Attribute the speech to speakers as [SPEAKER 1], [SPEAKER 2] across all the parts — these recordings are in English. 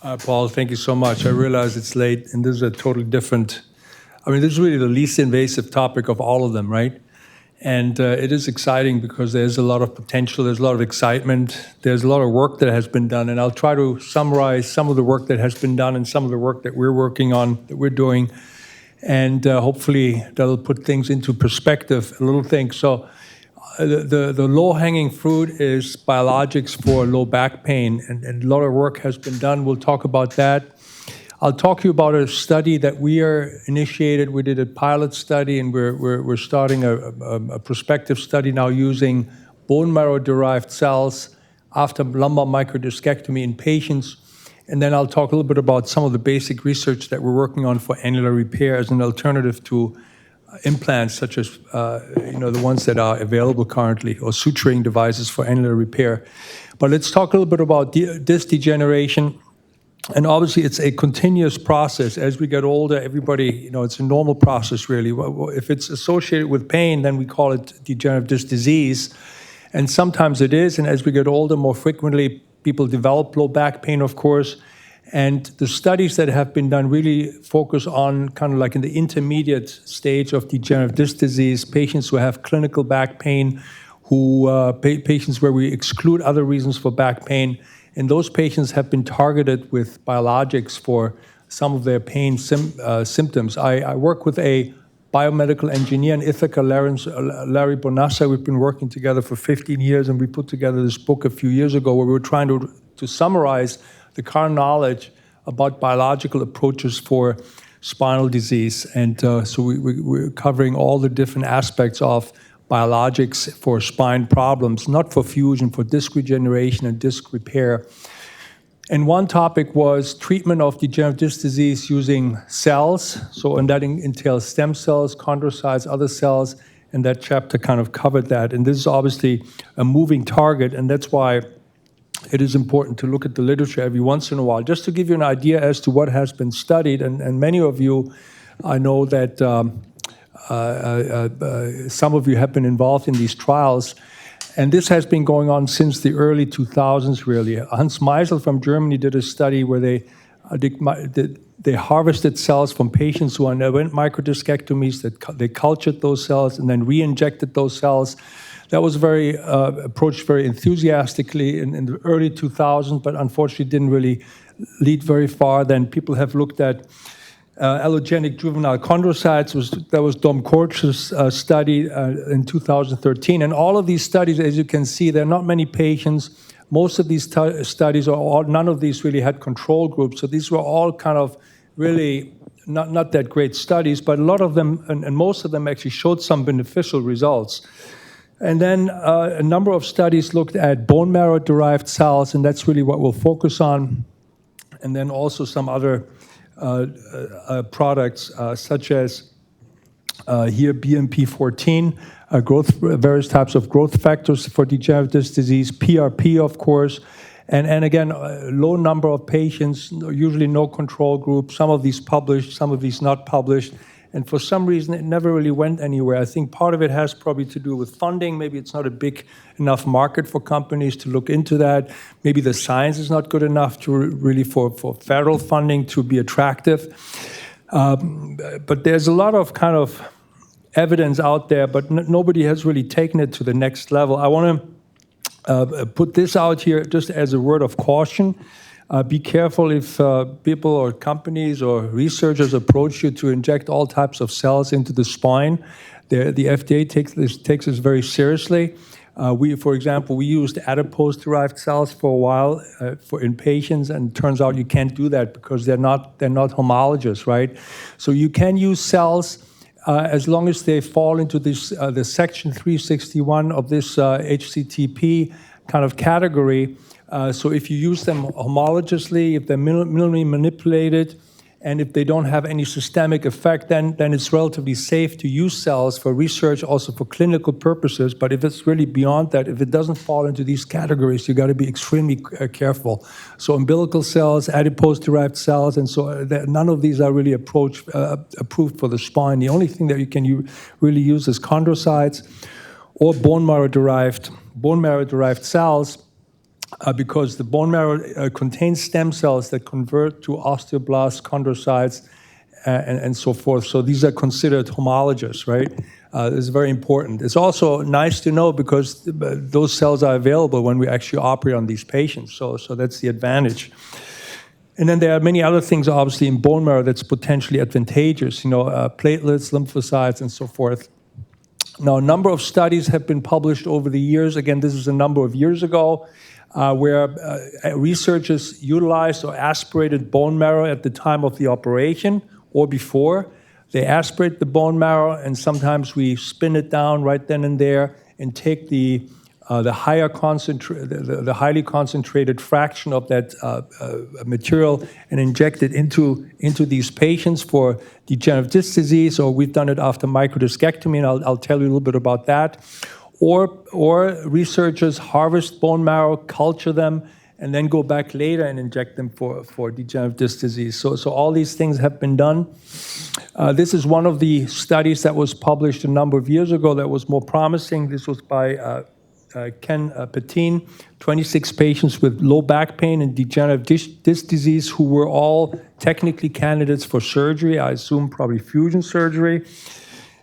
[SPEAKER 1] Paul, thank you so much. I realize it's late, and this is a totally different, this is really the least invasive topic of all of them, right? And it is exciting because there's a lot of potential, there's a lot of excitement, there's a lot of work that has been done, and I'll try to summarize some of the work that has been done and some of the work that we're working on, that we're doing, and hopefully that'll put things into perspective, a little thing. So the low-hanging fruit is biologics for low back pain, and a lot of work has been done. We'll talk about that. I'll talk to you about a study that we are initiated. We did a pilot study, and we're starting a prospective study now using bone marrow-derived cells after lumbar microdiscectomy in patients. And then I'll talk a little bit about some of the basic research that we're working on for annular repair as an alternative to implants, such as the ones that are available currently, or suturing devices for annular repair. But let's talk a little bit about disc degeneration. And obviously, it's a continuous process. As we get older, everybody, it's a normal process, really. If it's associated with pain, then we call it degenerative disc disease. And sometimes it is. And as we get older, more frequently, people develop low back pain, of course. And the studies that have been done really focus on kind of like in the intermediate stage of degenerative disc disease, patients who have clinical back pain, patients where we exclude other reasons for back pain. And those patients have been targeted with biologics for some of their pain symptoms. I work with a biomedical engineer in Ithaca, Larry Bonassa. We've been working together for 15 years, and we put together this book a few years ago where we were trying to summarize the current knowledge about biological approaches for spinal disease. And so we're covering all the different aspects of biologics for spine problems, not for fusion, for disc regeneration and disc repair. And one topic was treatment of degenerative disc disease using cells. And that entails stem cells, chondrocytes, other cells, and that chapter kind of covered that. And this is obviously a moving target, and that's why it is important to look at the literature every once in a while, just to give you an idea as to what has been studied. And many of you, I know that some of you have been involved in these trials, and this has been going on since the early 2000s, really. Hans Meisel from Germany did a study where they harvested cells from patients who underwent microdiscectomies, that they cultured those cells and then re-injected those cells. That was approached very enthusiastically in the early 2000s, but unfortunately didn't really lead very far. Then people have looked at allogenic juvenile chondrocytes. That was Dom Korch's study in 2013. And all of these studies, as you can see, there are not many patients. Most of these studies, none of these really had control groups. So these were all kind of really not that great studies, but a lot of them, and most of them actually showed some beneficial results. And then a number of studies looked at bone marrow-derived cells, and that's really what we'll focus on. And then also some other products, such as here BMP14, various types of growth factors for degenerative disc disease, PRP, of course, and again, a low number of patients, usually no control group, some of these published, some of these not published. And for some reason, it never really went anywhere. I think part of it has probably to do with funding. Maybe it's not a big enough market for companies to look into that. Maybe the science is not good enough to really for federal funding to be attractive. But there's a lot of kind of evidence out there, but nobody has really taken it to the next level. I want to put this out here just as a word of caution. Be careful if people or companies or researchers approach you to inject all types of cells into the spine. The FDA takes this very seriously. For example, we used adipose-derived cells for a while in patients, and it turns out you can't do that because they're not homologous, right? So you can use cells as long as they fall into this the section 361 of this HCTP kind of category. So if you use them homologously, if they're minimally manipulated, and if they don't have any systemic effect, then it's relatively safe to use cells for research, also for clinical purposes. But if it's really beyond that, if it doesn't fall into these categories, you got to be extremely careful. So umbilical cells, adipose-derived cells, and so none of these are really approved for the spine. The only thing that you can really use is chondrocytes or bone marrow-derived cells. because the bone marrow contains stem cells that convert to osteoblasts, chondrocytes, and so forth. So these are considered homologous, right? It's very important. It's also nice to know because those cells are available when we actually operate on these patients. So that's the advantage. And then there are many other things, obviously, in bone marrow that's potentially advantageous, platelets, lymphocytes, and so forth. Now, a number of studies have been published over the years. Again, this is a number of years ago, where researchers utilized or aspirated bone marrow at the time of the operation or before. They aspirate the bone marrow, and sometimes we spin it down right then and there and take the highly concentrated fraction of that material and inject it into these patients for degenerative disc disease, or we've done it after microdiscectomy, and I'll tell you a little bit about that. Or researchers harvest bone marrow, culture them, and then go back later and inject them for degenerative disc disease. So all these things have been done. This is one of the studies that was published a number of years ago that was more promising. This was by Ken Petin, 26 patients with low back pain and degenerative disc disease who were all technically candidates for surgery, I assume probably fusion surgery.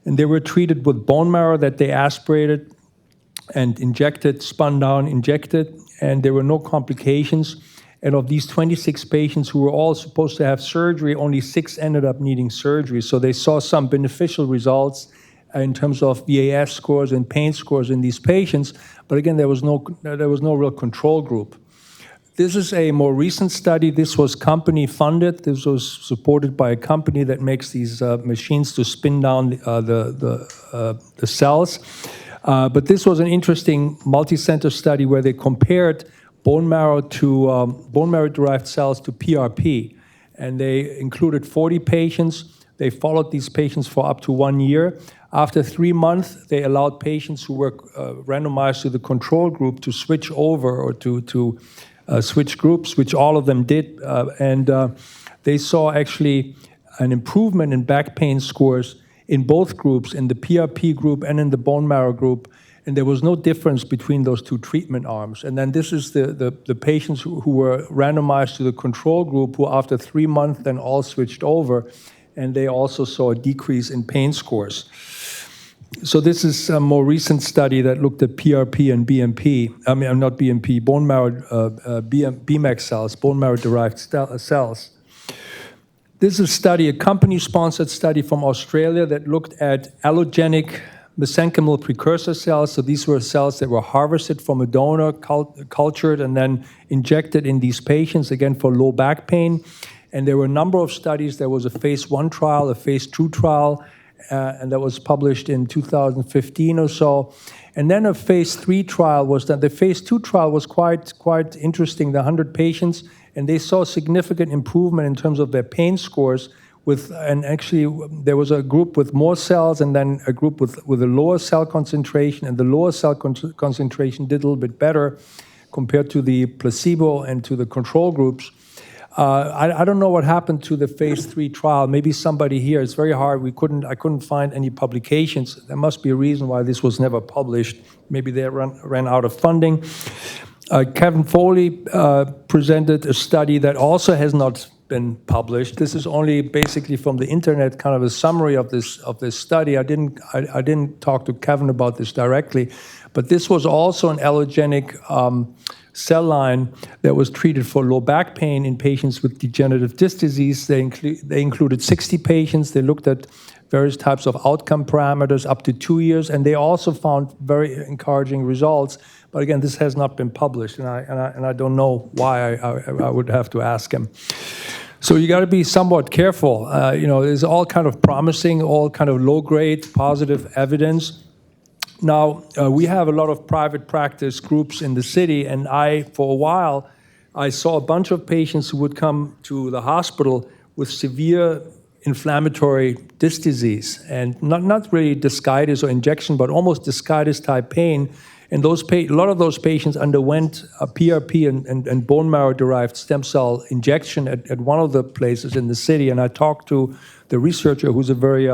[SPEAKER 1] And they were treated with bone marrow that they aspirated and injected, spun down, injected, and there were no complications. And of these 26 patients who were all supposed to have surgery, only 6 ended up needing surgery. So they saw some beneficial results in terms of VAS scores and pain scores in these patients. But again, there was no real control group. This is a more recent study. This was company funded. This was supported by a company that makes these machines to spin down the cells. But this was an interesting multi-center study where they compared bone marrow to bone marrow-derived cells to PRP. And they included 40 patients. They followed these patients for up to 1 year. After 3 months, they allowed patients who were randomized to the control group to switch over or to switch groups, which all of them did. And they saw actually an improvement in back pain scores in both groups, in the PRP group and in the bone marrow group. And there was no difference between those two treatment arms. And then this is the patients who were randomized to the control group, who after 3 months then all switched over. And they also saw a decrease in pain scores. So this is a more recent study that looked at PRP and BMP. I mean, not BMP, bone marrow, BMAC cells, bone marrow-derived cells. This is a study, a company-sponsored study from Australia that looked at allogenic mesenchymal precursor cells. So these were cells that were harvested from a donor, cultured, and then injected in these patients, again, for low back pain. And there were a number of studies. There was a phase 1 trial, a phase 2 trial, and that was published in 2015 or so. And then a phase 3 trial was done. The phase 2 trial was quite interesting, the 100 patients, and they saw significant improvement in terms of their pain scores. And actually, there was a group with more cells and then a group with a lower cell concentration, and the lower cell concentration did a little bit better compared to the placebo and to the control groups. I don't know what happened to the phase 3 trial. Maybe somebody here, it's very hard. I couldn't find any publications. There must be a reason why this was never published. Maybe they ran out of funding. Kevin Foley presented a study that also has not been published. This is only basically from the internet, kind of a summary of this study. I didn't talk to Kevin about this directly, but this was also an allogenic cell line that was treated for low back pain in patients with degenerative disc disease. They included 60 patients. They looked at various types of outcome parameters up to 2 years, and they also found very encouraging results. But again, this has not been published, and I don't know why. I would have to ask him. So you got to be somewhat careful. There's all kind of promising, all kind of low-grade positive evidence. Now, we have a lot of private practice groups in the city, and for a while, I saw a bunch of patients who would come to the hospital with severe inflammatory disc disease, and not really discitis or injection, but almost discitis-type pain. And a lot of those patients underwent a PRP and bone marrow-derived stem cell injection at one of the places in the city, and I talked to the researcher, who's a very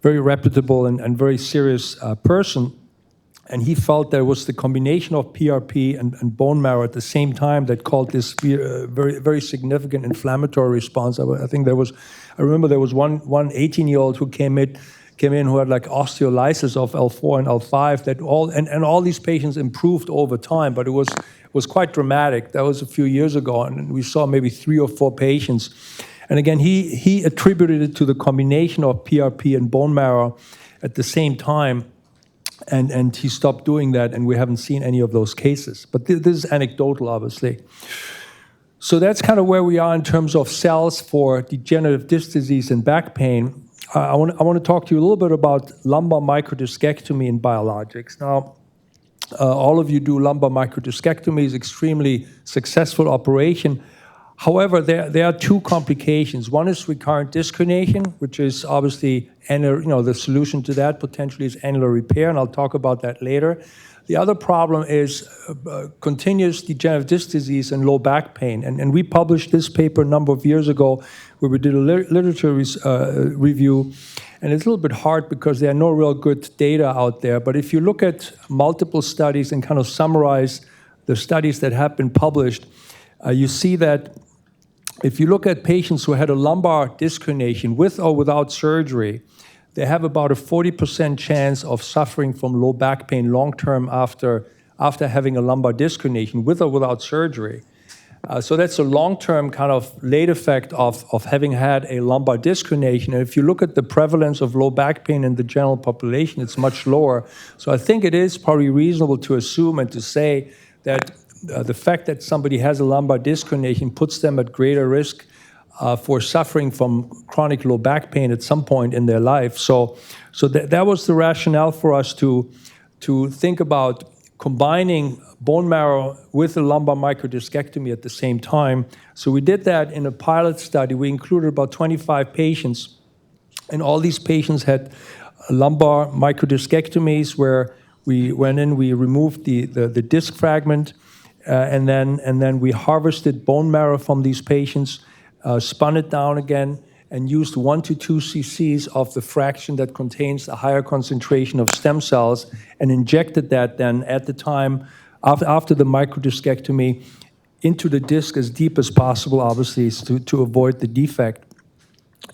[SPEAKER 1] reputable and very serious person. And he felt there was the combination of PRP and bone marrow at the same time that caused this very, very significant inflammatory response. I remember there was one 18-year-old who came in who had like osteolysis of L4 and L5 and all these patients improved over time, but it was quite dramatic. That was a few years ago, and we saw maybe 3 or 4 patients. And again, he attributed it to the combination of PRP and bone marrow at the same time, and he stopped doing that, and we haven't seen any of those cases. But this is anecdotal, obviously. So that's kind of where we are in terms of cells for degenerative disc disease and back pain. I want to talk to you a little bit about lumbar microdiscectomy in biologics. Now, all of you do lumbar microdiscectomy. It's extremely successful operation. However, there are 2 complications. One is recurrent disc herniation, which is obviously, the solution to that potentially is annular repair, and I'll talk about that later. The other problem is continuous degenerative disc disease and low back pain. And we published this paper a number of years ago where we did a literature review. And it's a little bit hard because there are no real good data out there. But if you look at multiple studies and kind of summarize the studies that have been published, you see that if you look at patients who had a lumbar disc herniation with or without surgery, they have about a 40% chance of suffering from low back pain long-term after having a lumbar disc herniation, with or without surgery. So that's a long-term kind of late effect of having had a lumbar disc herniation. And if you look at the prevalence of low back pain in the general population, it's much lower. So I think it is probably reasonable to assume and to say that the fact that somebody has a lumbar disc herniation puts them at greater risk for suffering from chronic low back pain at some point in their life. So that was the rationale for us to think about combining bone marrow with a lumbar microdiscectomy at the same time. So we did that in a pilot study. We included about 25 patients, and all these patients had lumbar microdiscectomies where we went in, we removed the disc fragment, and then we harvested bone marrow from these patients, spun it down again, and used 1 to 2 cc's of the fraction that contains a higher concentration of stem cells, and injected that then at the time after the microdiscectomy into the disc as deep as possible, obviously, to avoid the defect.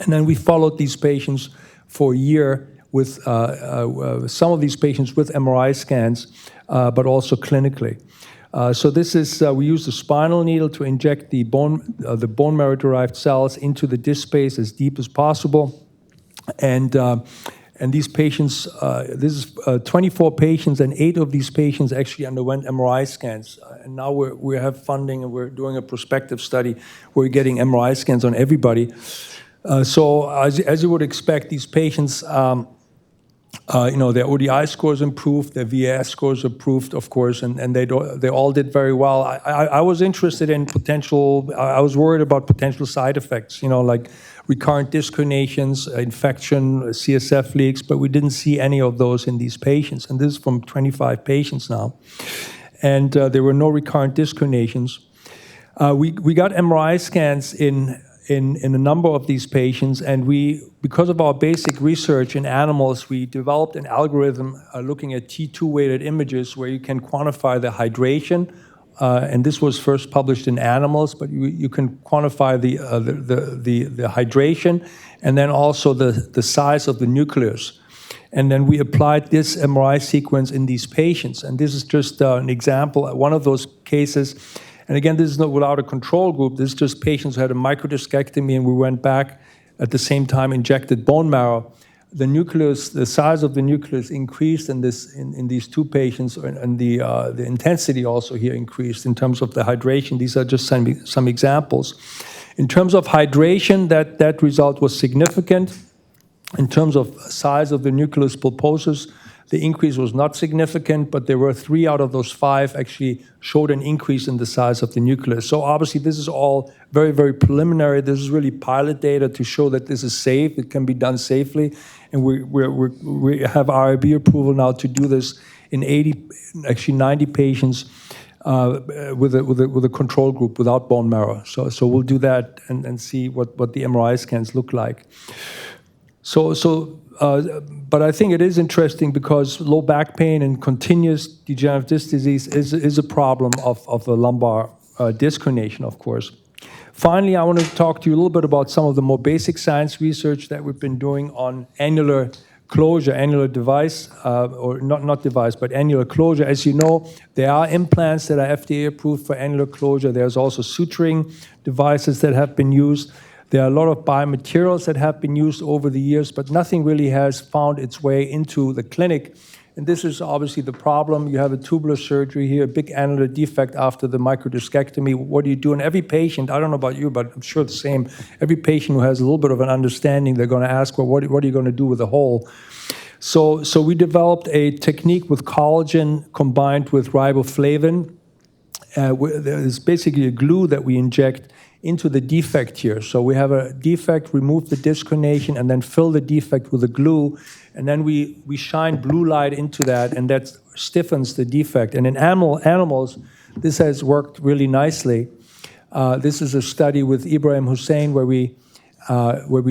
[SPEAKER 1] And then we followed these patients for a year with some of these patients with MRI scans, but also clinically. So this is, we use the spinal needle to inject the bone marrow-derived cells into the disc space as deep as possible. And these patients, this is 24 patients, and 8 of these patients actually underwent MRI scans. And now we have funding, and we're doing a prospective study where we're getting MRI scans on everybody. So as you would expect, these patients, their ODI scores improved, their VAS scores improved, of course, and they all did very well. I was interested in I was worried about potential side effects, like recurrent disc herniations, infection, CSF leaks, but we didn't see any of those in these patients. And this is from 25 patients now. And there were no recurrent disc herniations. We got MRI scans in a number of these patients, and because of our basic research in animals, we developed an algorithm looking at T2-weighted images where you can quantify the hydration, and this was first published in animals, but you can quantify the hydration, and then also the size of the nucleus. And then we applied this MRI sequence in these patients, and this is just an example, one of those cases. And again, this is not without a control group. This is just patients who had a microdiscectomy, and we went back at the same time, injected bone marrow. The nucleus, the size of the nucleus increased in these 2 patients, and the intensity also here increased in terms of the hydration. These are just some examples. In terms of hydration, that result was significant. In terms of size of the nucleus pulposus, the increase was not significant, but there were 3 out of those 5 actually showed an increase in the size of the nucleus. So obviously this is all very, very preliminary. This is really pilot data to show that this is safe. It can be done safely. And we have IRB approval now to do this in 90 patients with a control group without bone marrow. So we'll do that and see what the MRI scans look like. So but I think it is interesting because low back pain and continuous degenerative disc disease is a problem of the lumbar disc herniation, of course. Finally, I want to talk to you a little bit about some of the more basic science research that we've been doing on annular closure, annular device, or not device, but annular closure. As you know, there are implants that are FDA approved for annular closure. There's also suturing devices that have been used. There are a lot of biomaterials that have been used over the years, but nothing really has found its way into the clinic. And this is obviously the problem. You have a tubular surgery here, a big annular defect after the microdiscectomy. What do you do? And every patient, I don't know about you, but I'm sure the same, every patient who has a little bit of an understanding, they're going to ask, well, what are you going to do with the hole? So we developed a technique with collagen combined with riboflavin. It's basically a glue that we inject into the defect here. So we have a defect, remove the disc herniation, and then fill the defect with a glue. And then we shine blue light into that, and that stiffens the defect. And in animals, this has worked really nicely. This is a study with Ibrahim Hussein where we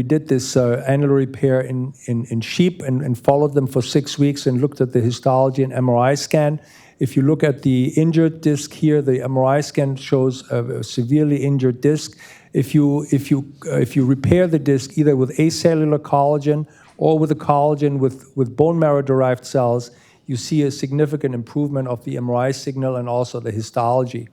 [SPEAKER 1] did this annular repair in sheep and followed them for 6 weeks and looked at the histology and MRI scan. If you look at the injured disc here, the MRI scan shows a severely injured disc. If you repair the disc either with acellular collagen or with a collagen with bone marrow-derived cells, you see a significant improvement of the MRI signal and also the histology.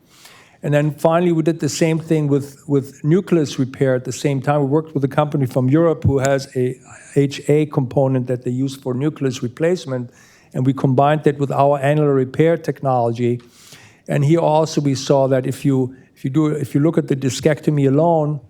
[SPEAKER 1] And then finally, we did the same thing with nucleus repair at the same time. We worked with a company from Europe who has a HA component that they use for nucleus replacement, and we combined that with our annular repair technology. And here also we saw that if you look at the discectomy alone,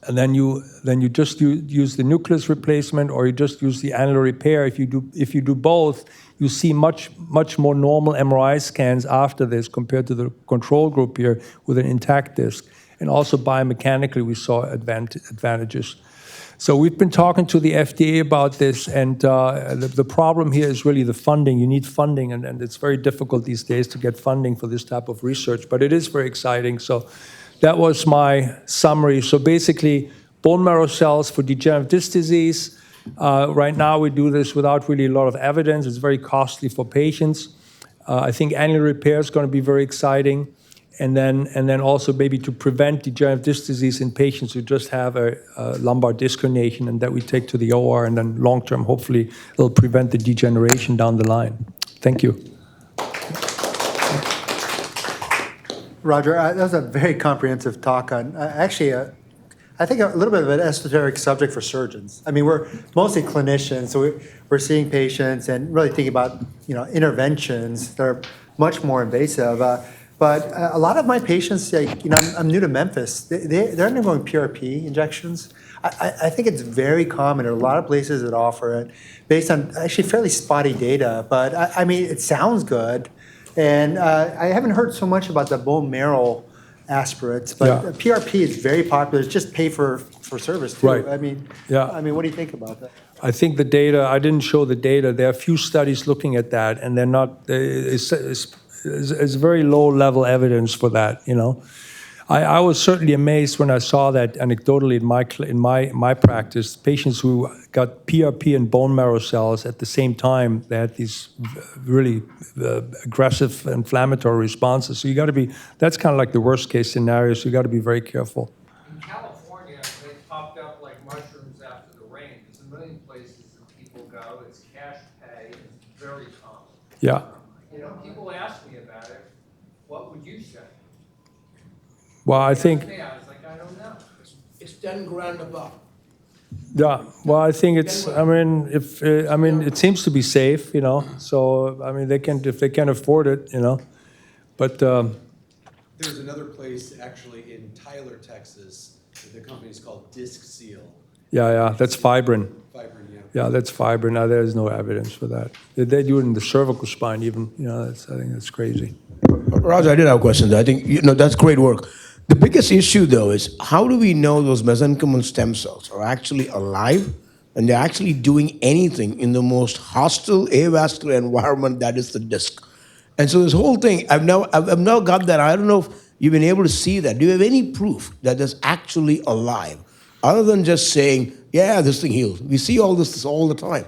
[SPEAKER 1] and then you just use the nucleus replacement, or you just use the annular repair. If you do both, you see much more normal MRI scans after this compared to the control group here with an intact disc. And also biomechanically, we saw advantages. So we've been talking to the FDA about this, and the problem here is really the funding. You need funding, and it's very difficult these days to get funding for this type of research, but it is very exciting. So that was my summary. So basically, bone marrow cells for degenerative disc disease. Right now, we do this without really a lot of evidence. It's very costly for patients. I think annular repair is going to be very exciting. And then also maybe to prevent degenerative disc disease in patients who just have a lumbar disc herniation, and that we take to the OR, and then long-term, hopefully, it'll prevent the degeneration down the line. Thank you.
[SPEAKER 2] Roger, that was a very comprehensive talk on, actually, I think a little bit of an esoteric subject for surgeons. I mean, we're mostly clinicians, so we're seeing patients and really thinking about, interventions that are much more invasive. But a lot of my patients, I'm new to Memphis, they're undergoing PRP injections. I think it's very common. There are a lot of places that offer it based on actually fairly spotty data. But I mean, it sounds good. And I haven't heard so much about the bone marrow aspirates, but
[SPEAKER 1] Yeah.
[SPEAKER 2] PRP is very popular. It's just pay for service too.
[SPEAKER 1] Right.
[SPEAKER 2] I mean, what do you think about that?
[SPEAKER 1] I think the data, I didn't show the data. There are a few studies looking at that, and they're not, it's very low-level evidence for that, I was certainly amazed when I saw that anecdotally in my practice. Patients who got PRP and bone marrow cells at the same time, they had these really aggressive inflammatory responses. So that's kind of like the worst case scenario, so you got to be very careful.
[SPEAKER 3] In California, they popped up like mushrooms after the rain. There's a million places that people go. It's cash pay. It's very common.
[SPEAKER 1] Yeah.
[SPEAKER 3] People ask me about it. What would you say?
[SPEAKER 1] Well, I think.
[SPEAKER 3] I was like, I don't know.
[SPEAKER 4] It's 10 grand above.
[SPEAKER 1] Yeah, well, I think it's. It seems to be safe, So if they can afford it, But
[SPEAKER 5] there's another place actually in Tyler, Texas. The company is called Disc Seal.
[SPEAKER 1] Yeah, that's fibrin.
[SPEAKER 5] Fibrin, yeah.
[SPEAKER 1] Yeah, that's fibrin. Now there's no evidence for that. They do it in the cervical spine, even. I think that's crazy.
[SPEAKER 4] Roger, I did have a question though. I think, that's great work. The biggest issue though is how do we know those mesenchymal stem cells are actually alive and they're actually doing anything in the most hostile avascular environment that is the disc? And so this whole thing, I've now got that. I don't know if you've been able to see that. Do you have any proof that it's actually alive? other than just saying, yeah, this thing heals. We see all this all the time.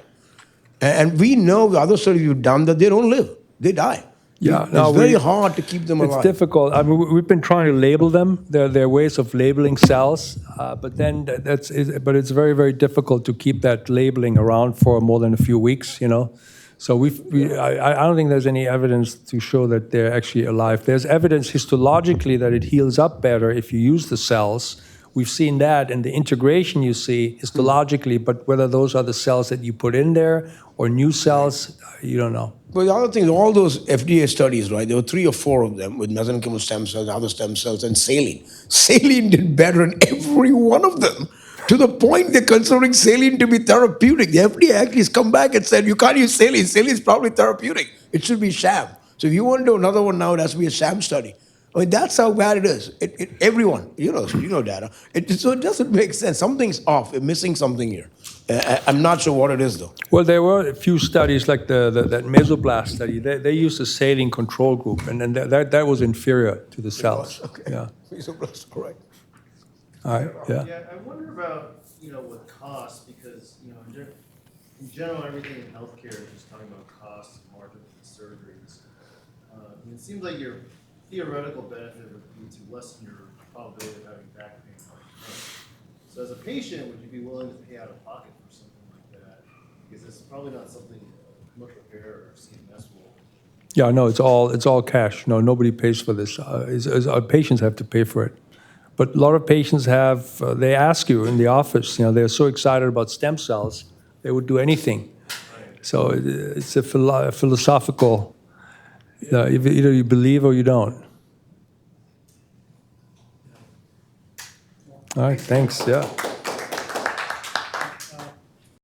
[SPEAKER 4] And we know the other studies we've done that they don't live, they die.
[SPEAKER 1] Yeah,
[SPEAKER 4] It's
[SPEAKER 1] no,
[SPEAKER 4] very hard to keep them
[SPEAKER 1] It's
[SPEAKER 4] alive.
[SPEAKER 1] difficult. I mean, we've been trying to label them. There are ways of labeling cells, but then but it's very, very difficult to keep that labeling around for more than a few weeks, you know? So I don't think there's any evidence to show that they're actually alive. There's evidence histologically that it heals up better if you use the cells. We've seen that in the integration you see histologically, but whether those are the cells that you put in there or new cells, you don't know.
[SPEAKER 4] But the other thing, all those FDA studies, right? There were 3 or 4 of them with mesenchymal stem cells, other stem cells, and saline. Saline did better in every one of them, to the point they're considering saline to be therapeutic. The FDA actually has come back and said, you can't use saline. Saline is probably therapeutic. It should be sham. So if you want to do another one now, it has to be a sham study. I mean, that's how bad it is. Everyone, you know data. So it doesn't make sense. Something's off. We're missing something here. I'm not sure what it is, though.
[SPEAKER 1] Well, there were a few studies, like that mesoblast study. They used a saline control group, and then that was inferior to the cells.
[SPEAKER 4] Okay.
[SPEAKER 1] Yeah.
[SPEAKER 4] All right.
[SPEAKER 1] All right. Yeah.
[SPEAKER 6] Yeah, I wonder about, with cost, because, in general, everything in healthcare is just talking about costs, margins, and surgeries. It seems like your theoretical benefit would be to lessen your probability of having back pain. So as a patient, would you be willing to pay out of pocket for something like that? Because it's probably not something commercial repair or CMS will.
[SPEAKER 1] Yeah. No, it's all cash. No, nobody pays for this. Our patients have to pay for it. But a lot of patients they ask you in the office, they're so excited about stem cells, they would do anything. So it's a philosophical, either you believe or you don't. All right, thanks, yeah.